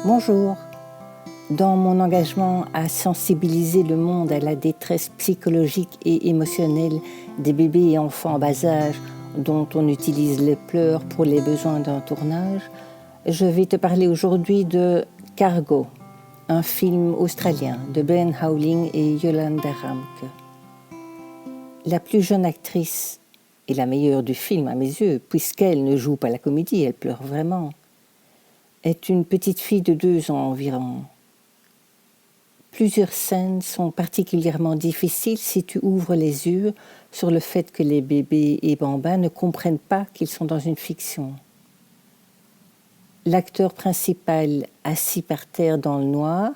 Bonjour. Dans mon engagement à sensibiliser le monde à la détresse psychologique et émotionnelle des bébés et enfants en bas âge dont on utilise les pleurs pour les besoins d'un tournage, je vais te parler aujourd'hui de Cargo, un film australien de Ben Howling et Yolanda Ramke. La plus jeune actrice, et la meilleure du film à mes yeux, puisqu'elle ne joue pas la comédie, elle pleure vraiment, est une petite fille de 2 ans environ. Plusieurs scènes sont particulièrement difficiles si tu ouvres les yeux sur le fait que les bébés et bambins ne comprennent pas qu'ils sont dans une fiction. L'acteur principal, assis par terre dans le noir,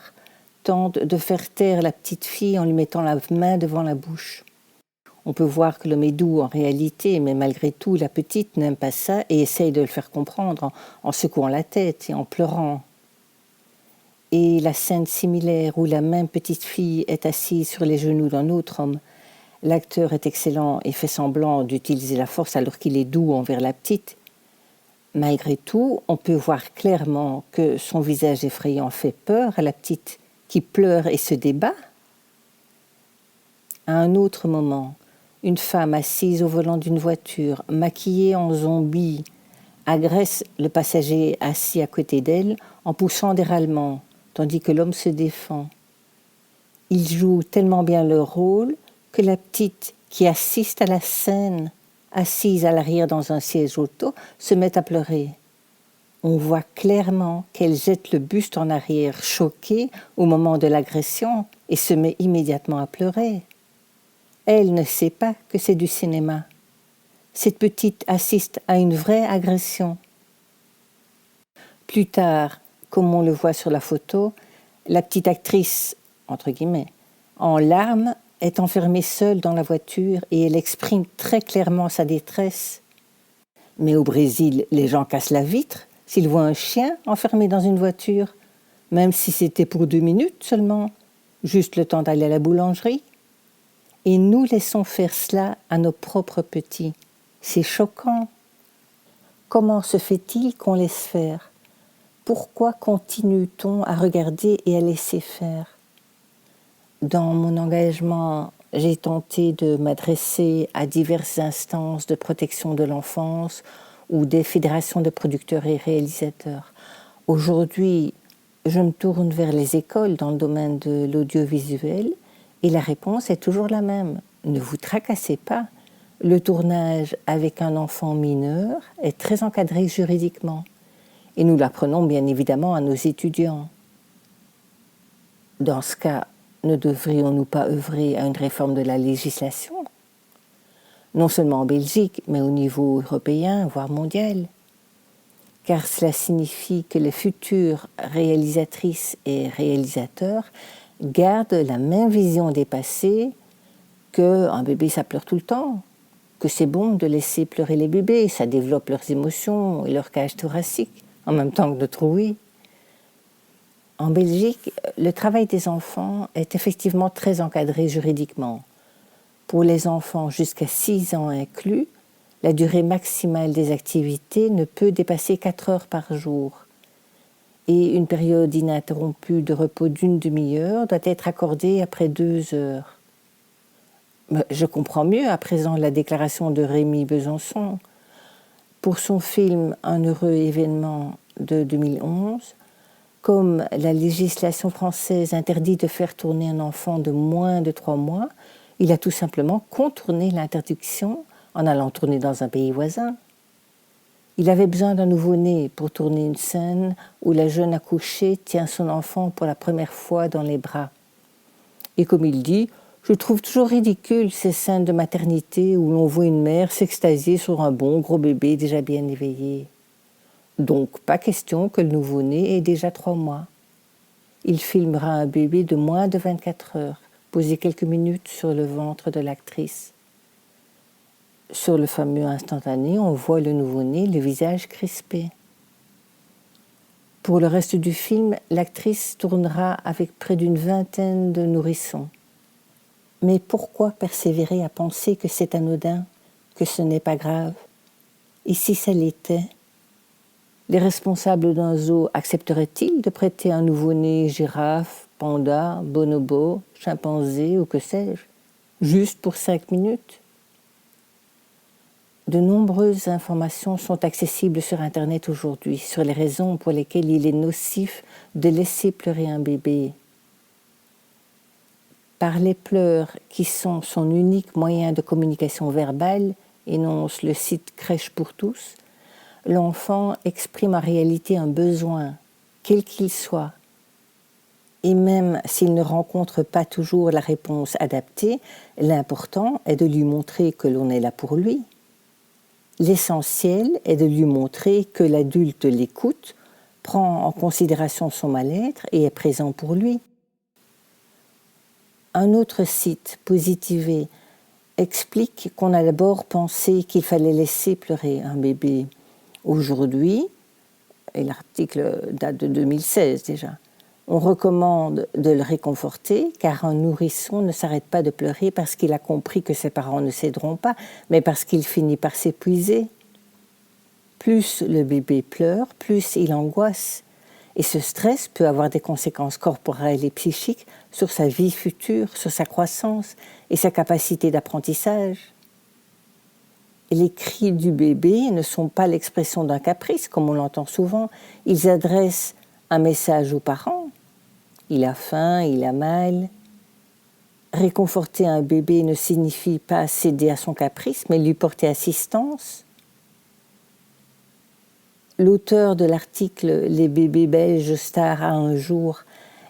tente de faire taire la petite fille en lui mettant la main devant la bouche. On peut voir que l'homme est doux en réalité, mais malgré tout, la petite n'aime pas ça et essaye de le faire comprendre en secouant la tête et en pleurant. Et la scène similaire où la même petite fille est assise sur les genoux d'un autre homme, l'acteur est excellent et fait semblant d'utiliser la force alors qu'il est doux envers la petite. Malgré tout, on peut voir clairement que son visage effrayant fait peur à la petite qui pleure et se débat. À un autre moment, une femme assise au volant d'une voiture, maquillée en zombie, agresse le passager assis à côté d'elle en poussant des râlements, tandis que l'homme se défend. Ils jouent tellement bien leur rôle que la petite qui assiste à la scène, assise à l'arrière dans un siège auto, se met à pleurer. On voit clairement qu'elle jette le buste en arrière, choquée au moment de l'agression, et se met immédiatement à pleurer. Elle ne sait pas que c'est du cinéma. Cette petite assiste à une vraie agression. Plus tard, comme on le voit sur la photo, la petite actrice, entre guillemets, en larmes, est enfermée seule dans la voiture et elle exprime très clairement sa détresse. Mais au Brésil, les gens cassent la vitre s'ils voient un chien enfermé dans une voiture, même si c'était pour 2 minutes seulement, juste le temps d'aller à la boulangerie. Et nous laissons faire cela à nos propres petits. C'est choquant. Comment se fait-il qu'on laisse faire ? Pourquoi continue-t-on à regarder et à laisser faire ? Dans mon engagement, j'ai tenté de m'adresser à diverses instances de protection de l'enfance ou des fédérations de producteurs et réalisateurs. Aujourd'hui, je me tourne vers les écoles dans le domaine de l'audiovisuel et la réponse est toujours la même. Ne vous tracassez pas. Le tournage avec un enfant mineur est très encadré juridiquement. Et nous l'apprenons bien évidemment à nos étudiants. Dans ce cas, ne devrions-nous pas œuvrer à une réforme de la législation ? Non seulement en Belgique, mais au niveau européen, voire mondial. Car cela signifie que les futures réalisatrices et réalisateurs gardent la même vision dépassée qu'un bébé ça pleure tout le temps, que c'est bon de laisser pleurer les bébés, ça développe leurs émotions et leur cage thoracique, en même temps que notre ouïe. En Belgique, le travail des enfants est effectivement très encadré juridiquement. Pour les enfants jusqu'à 6 ans inclus, la durée maximale des activités ne peut dépasser 4 heures par jour. Et une période ininterrompue de repos d'1 demi-heure doit être accordée après 2 heures. Je comprends mieux à présent la déclaration de Rémy Besançon. Pour son film « Un heureux événement » de 2011, comme la législation française interdit de faire tourner un enfant de moins de 3 mois, il a tout simplement contourné l'interdiction en allant tourner dans un pays voisin. Il avait besoin d'un nouveau-né pour tourner une scène où la jeune accouchée tient son enfant pour la première fois dans les bras. Et comme il dit, je trouve toujours ridicule ces scènes de maternité où l'on voit une mère s'extasier sur un bon gros bébé déjà bien éveillé. Donc, pas question que le nouveau-né ait déjà 3 mois. Il filmera un bébé de moins de 24 heures, posé quelques minutes sur le ventre de l'actrice. Sur le fameux instantané, on voit le nouveau-né, le visage crispé. Pour le reste du film, l'actrice tournera avec près d'une vingtaine de nourrissons. Mais pourquoi persévérer à penser que c'est anodin, que ce n'est pas grave ? Et si ça l'était ? Les responsables d'un zoo accepteraient-ils de prêter un nouveau-né girafe, panda, bonobo, chimpanzé ou que sais-je, juste pour 5 minutes? De nombreuses informations sont accessibles sur Internet aujourd'hui sur les raisons pour lesquelles il est nocif de laisser pleurer un bébé. Par les pleurs qui sont son unique moyen de communication verbale, énonce le site Crèche pour tous, l'enfant exprime en réalité un besoin, quel qu'il soit. Et même s'il ne rencontre pas toujours la réponse adaptée, l'important est de lui montrer que l'on est là pour lui. L'essentiel est de lui montrer que l'adulte l'écoute, prend en considération son mal-être et est présent pour lui. Un autre site, Positivé, explique qu'on a d'abord pensé qu'il fallait laisser pleurer un bébé. Aujourd'hui, et l'article date de 2016 déjà, on recommande de le réconforter car un nourrisson ne s'arrête pas de pleurer parce qu'il a compris que ses parents ne s'aideront pas, mais parce qu'il finit par s'épuiser. Plus le bébé pleure, plus il angoisse. Et ce stress peut avoir des conséquences corporelles et psychiques sur sa vie future, sur sa croissance et sa capacité d'apprentissage. Et les cris du bébé ne sont pas l'expression d'un caprice, comme on l'entend souvent. Ils adressent un message aux parents. Il a faim, il a mal. Réconforter un bébé ne signifie pas céder à son caprice, mais lui porter assistance. L'auteur de l'article « Les bébés belges stars à un jour »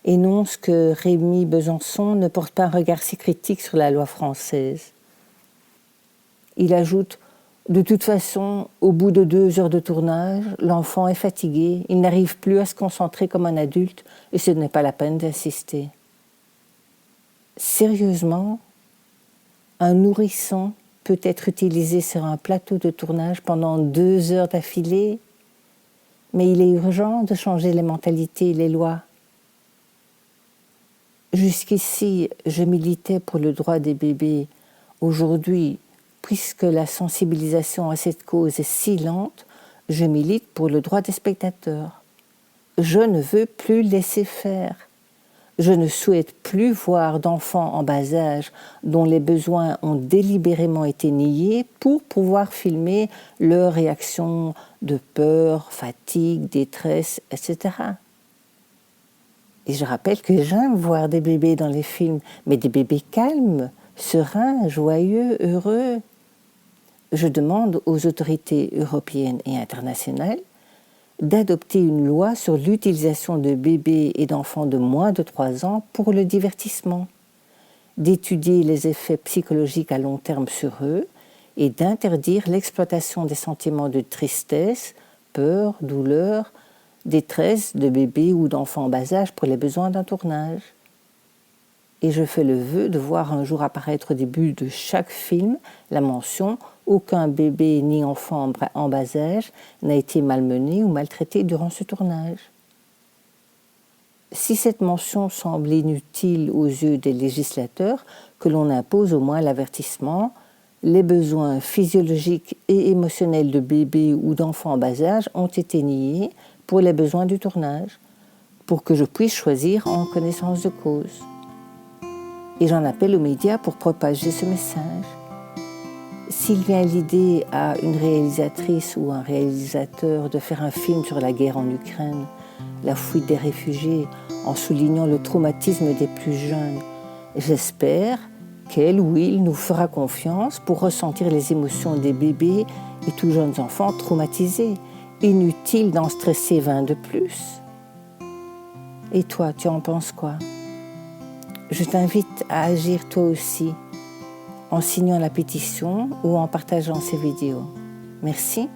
énonce que Rémi Besançon ne porte pas un regard si critique sur la loi française. Il ajoute « De toute façon, au bout de 2 heures de tournage, l'enfant est fatigué, il n'arrive plus à se concentrer comme un adulte et ce n'est pas la peine d'insister. » Sérieusement, un nourrisson peut être utilisé sur un plateau de tournage pendant 2 heures d'affilée, mais il est urgent de changer les mentalités et les lois. Jusqu'ici, je militais pour le droit des bébés. Aujourd'hui, puisque la sensibilisation à cette cause est si lente, je milite pour le droit des spectateurs. Je ne veux plus laisser faire. Je ne souhaite plus voir d'enfants en bas âge dont les besoins ont délibérément été niés pour pouvoir filmer leurs réactions de peur, fatigue, détresse, etc. Et je rappelle que j'aime voir des bébés dans les films, mais des bébés calmes, sereins, joyeux, heureux. Je demande aux autorités européennes et internationales d'adopter une loi sur l'utilisation de bébés et d'enfants de moins de 3 ans pour le divertissement, d'étudier les effets psychologiques à long terme sur eux et d'interdire l'exploitation des sentiments de tristesse, peur, douleur, détresse de bébés ou d'enfants en bas âge pour les besoins d'un tournage. Et je fais le vœu de voir un jour apparaître au début de chaque film la mention « Aucun bébé ni enfant en bas âge n'a été malmené ou maltraité durant ce tournage ». Si cette mention semble inutile aux yeux des législateurs, que l'on impose au moins l'avertissement « Les besoins physiologiques et émotionnels de bébés ou d'enfants en bas âge ont été niés pour les besoins du tournage, pour que je puisse choisir en connaissance de cause. » Et j'en appelle aux médias pour propager ce message. S'il vient l'idée à une réalisatrice ou un réalisateur de faire un film sur la guerre en Ukraine, la fuite des réfugiés, en soulignant le traumatisme des plus jeunes, j'espère qu'elle ou il nous fera confiance pour ressentir les émotions des bébés et tout jeunes enfants traumatisés. Inutile d'en stresser 20 de plus. Et toi, tu en penses quoi ? Je t'invite à agir toi aussi, en signant la pétition ou en partageant ces vidéos. Merci.